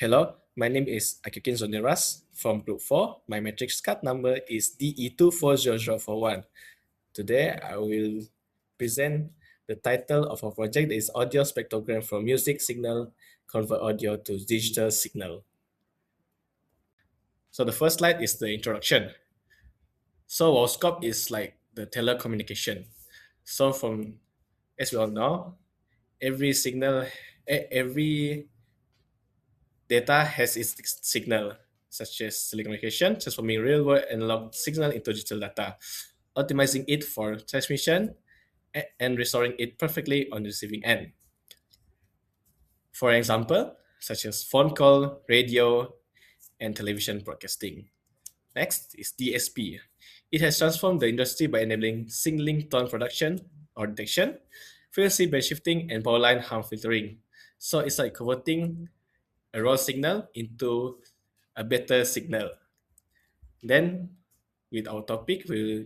Hello, my name is Akukin Zoneras from Group 4. My matrix card number is DE240041. Today, I will present the title of our project that is Audio Spectrogram from Music Signal Convert Audio to Digital Signal. So the first slide is the introduction. So our scope is like the telecommunication. So as we all know, every signal, every data has its signal, such as telecommunication, transforming real-world analog signal into digital data, optimizing it for transmission, and restoring it perfectly on the receiving end. For example, such as phone call, radio, and television broadcasting. Next is DSP. It has transformed the industry by enabling signaling tone production or detection, frequency band shifting, and power line harm filtering. So it's like converting a raw signal into a better signal. Then, with our topic, we'll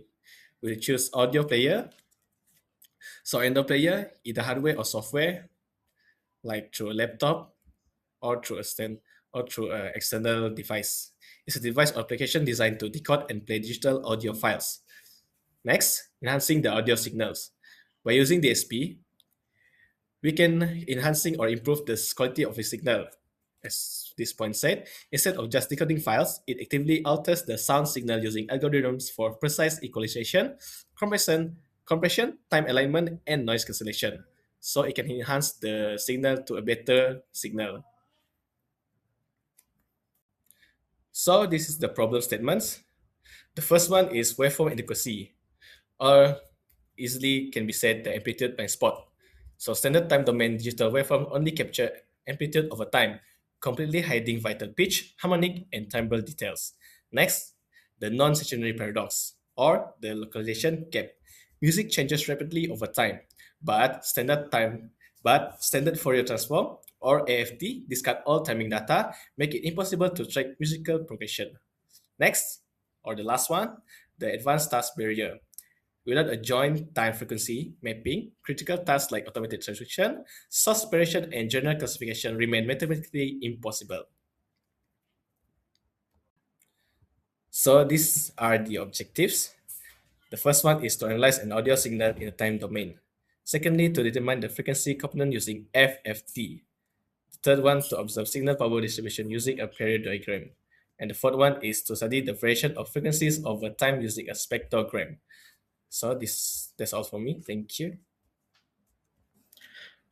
choose audio player. So, audio player, either hardware or software, like through a laptop or through a stand or through an external device. It's a device or application designed to decode and play digital audio files. Next, enhancing the audio signals. By using DSP, we can enhancing or improve the quality of the signal. As this point said, instead of just decoding files, it actively alters the sound signal using algorithms for precise equalization, compression, time alignment, and noise cancellation. So it can enhance the signal to a better signal. So this is the problem statements. The first one is waveform adequacy, or easily can be said the amplitude by spot. So standard time domain digital waveform only capture amplitude over time, completely hiding vital pitch, harmonic, and timbral details. Next, the non-stationary paradox, or the localization gap. Music changes rapidly over time, but standard Fourier transform or AFT discard all timing data, make it impossible to track musical progression. Next, or the last one, the advanced task barrier. Without a joint time frequency mapping, critical tasks like automated transcription, source separation, and general classification remain mathematically impossible. So these are the objectives. The first one is to analyze an audio signal in a time domain. Secondly, to determine the frequency component using FFT. The third one, to observe signal power distribution using a period diagram. And the fourth one is to study the variation of frequencies over time using a spectrogram. So that's all for me. Thank you.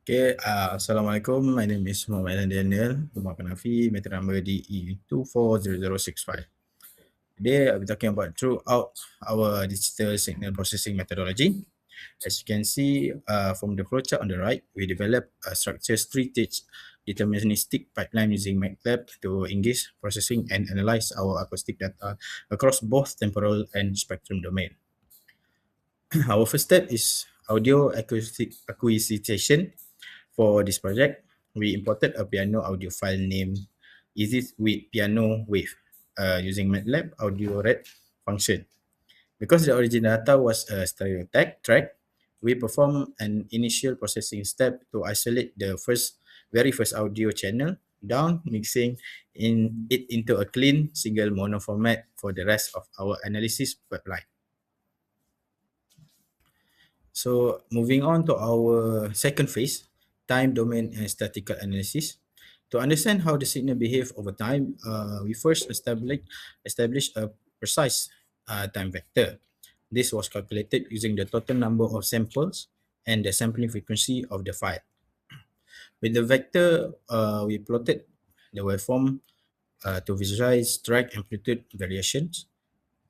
Okay, Assalamualaikum. My name is Muhammad Daniel, Rumah Penafi, meter number DE240065. Today, I'll be talking about throughout our digital signal processing methodology. As you can see from the flowchart on the right, we developed a structured three-stage deterministic pipeline using MATLAB to engage, processing, and analyze our acoustic data across both temporal and spectrum domain. Our first step is audio acquisition. For this project, we imported a piano audio file named Easy with Piano Wave using MATLAB audio red function. Because the original data was a stereo track, we perform an initial processing step to isolate the very first audio channel down, mixing it into a clean single mono format for the rest of our analysis pipeline. So moving on to our second phase, time domain and statistical analysis. To understand how the signal behave over time, we first establish a precise time vector. This was calculated using the total number of samples and the sampling frequency of the file. With the vector, we plotted the waveform to visualize track amplitude variations.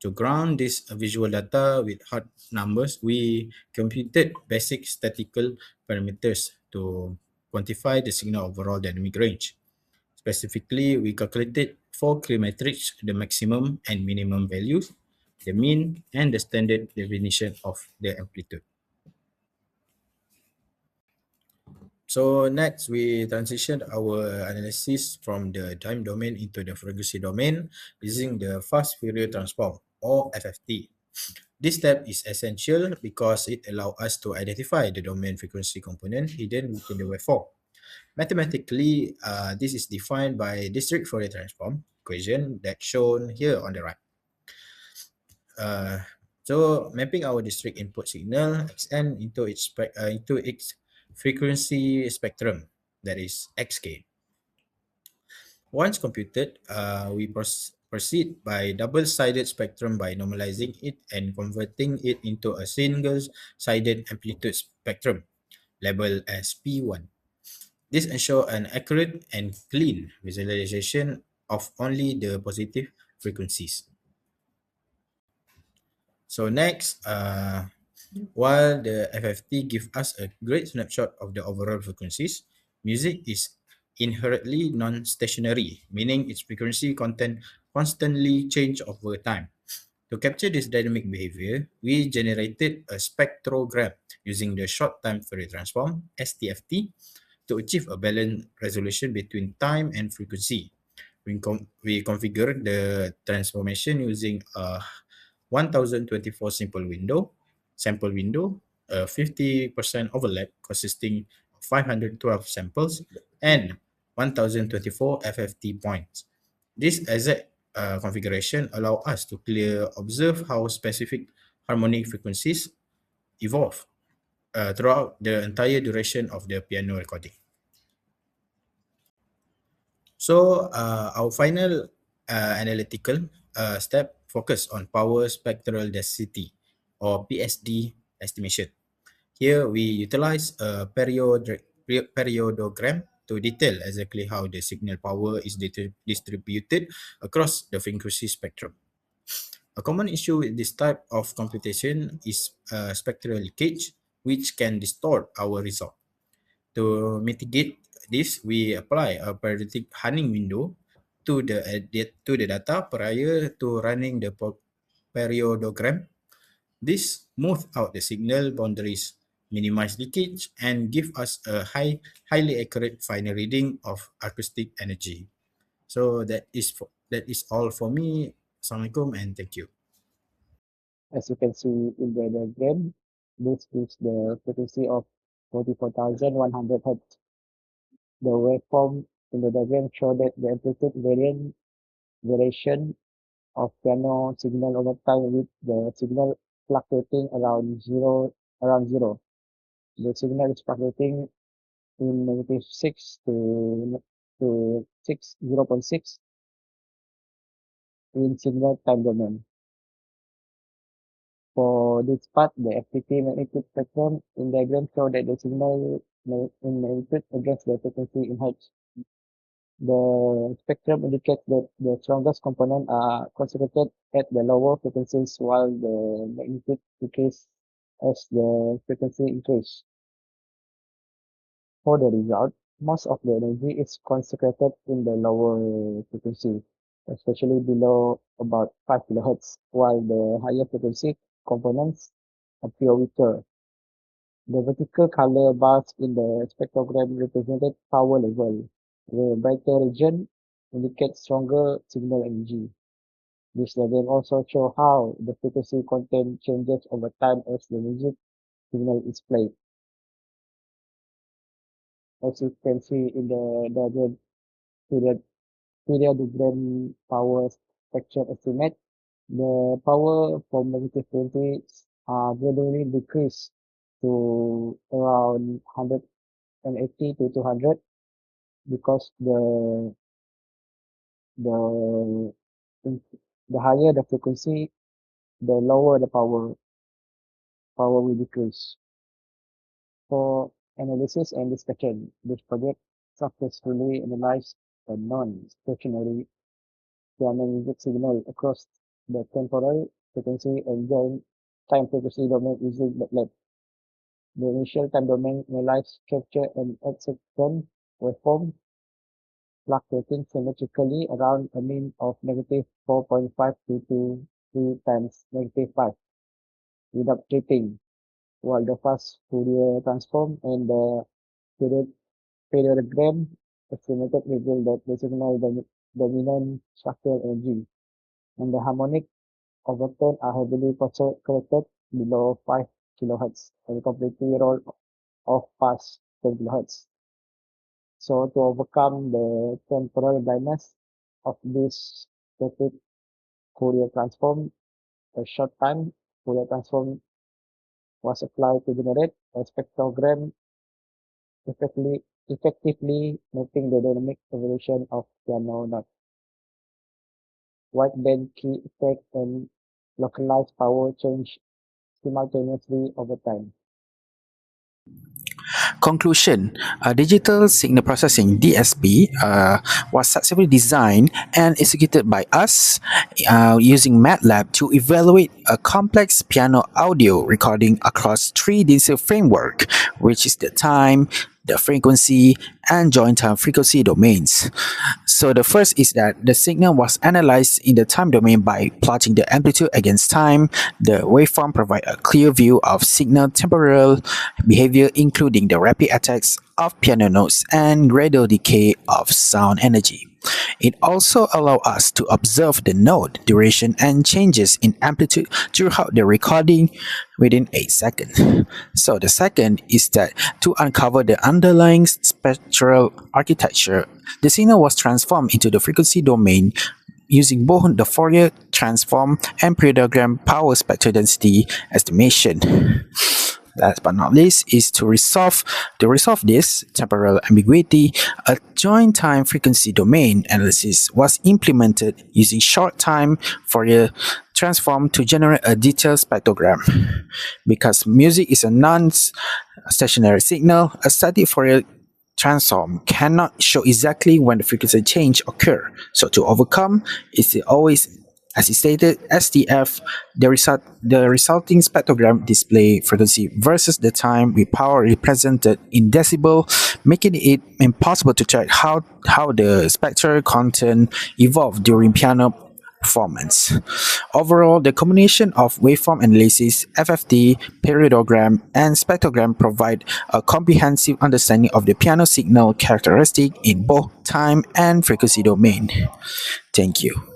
To ground this visual data with hard numbers, we computed basic statistical parameters to quantify the signal overall dynamic range. Specifically, we calculated four key metrics: the maximum and minimum values, the mean, and the standard definition of the amplitude. So next, we transitioned our analysis from the time domain into the frequency domain using the fast Fourier transform, or FFT. This step is essential because it allows us to identify the domain frequency component hidden within the waveform. Mathematically, this is defined by district Fourier transform equation that shown here on the right. Uh, so mapping our district input signal xn into its frequency spectrum, that is xk. Once computed, we proceed by double-sided spectrum by normalizing it and converting it into a single-sided amplitude spectrum, labeled as P1. This ensures an accurate and clean visualization of only the positive frequencies. So next, while the FFT gives us a great snapshot of the overall frequencies, music is inherently non-stationary, meaning its frequency content constantly change over time. To capture this dynamic behavior, we generated a spectrogram using the short time Fourier transform (STFT) to achieve a balanced resolution between time and frequency. We configured the transformation using a 1024 sample window, a 50% overlap consisting of 512 samples, and 1024 FFT points. This exact configuration allow us to clearly observe how specific harmonic frequencies evolve throughout the entire duration of the piano recording. So our final analytical step focus on power spectral density or PSD estimation. Here we utilize a periodogram to detail exactly how the signal power is distributed across the frequency spectrum. A common issue with this type of computation is spectral leakage, which can distort our result. To mitigate this, we apply a periodic hunting window to the data prior to running the periodogram. This smooth out the signal boundaries, minimize leakage, and give us a highly accurate final reading of acoustic energy. So that is all for me. Assalamualaikum and thank you. As you can see in the diagram, this is the frequency of 44,100 Hz. The waveform in the diagram show that the amplitude variation of piano signal over time with the signal fluctuating around zero. The signal is fluctuating in negative 6 to 6, 0.6 in signal time domain. For this part, the FTT magnitude spectrum in diagram show that the signal in magnitude against the frequency in Hertz. The spectrum indicates that the strongest components are concentrated at the lower frequencies while the magnitude decreases as the frequency increases. For the result, most of the energy is concentrated in the lower frequency, especially below about 5 kHz, while the higher frequency components appear weaker. The vertical color bars in the spectrogram represented power level. The brighter region indicates stronger signal energy. This diagram also shows how the frequency content changes over time as the music signal is played. As you can see in the diagram, period, periodogram power spectrum estimate, the power from negative 20 gradually decrease to around 180 to 200 because the in- the higher the frequency, the lower the power will decrease. For analysis and discussion, this project successfully analyzed a non-stationary piano music signal across the temporal frequency and joint time frequency domain using MATLAB. The initial time domain analyzed capture an X-second waveform fluctuating symmetrically around a mean of negative 4.5 to 3 times negative 5 without tripping, while the fast Fourier transform and the period, periodogram estimated reveal that the signal dominant structural energy and the harmonic overtone are heavily corrected below 5 kHz and completely roll off past 10 kHz. So to overcome the temporal blindness of this static Fourier transform, a short time Fourier transform was applied to generate a spectrogram effectively mapping the dynamic evolution of piano note, wideband key effect, and localized power change simultaneously over time. Conclusion: Digital Signal Processing (DSP) was successfully designed and executed by us using MATLAB to evaluate a complex piano audio recording across three digital framework, which is the time, the frequency, and joint time frequency domains. So the first is that the signal was analyzed in the time domain by plotting the amplitude against time. The waveform provide a clear view of signal temporal behavior, including the rapid attacks of piano notes and gradual decay of sound energy. It also allows us to observe the note duration and changes in amplitude throughout the recording within 8 seconds. So the second is that to uncover the underlying spectral architecture, the signal was transformed into the frequency domain using both the Fourier transform and Spectrogram power spectral density estimation. Last but not least is to resolve this temporal ambiguity. A joint time frequency domain analysis was implemented using short time Fourier transform to generate a detailed spectrogram. Because music is a non-stationary signal, a static Fourier transform cannot show exactly when the frequency change occur. So to overcome, it's always, as it stated, SDF, the resulting spectrogram display frequency versus the time with power represented in decibel, making it impossible to track how the spectral content evolved during piano performance. Overall, the combination of waveform analysis, FFT, periodogram, and spectrogram provide a comprehensive understanding of the piano signal characteristic in both time and frequency domain. Thank you.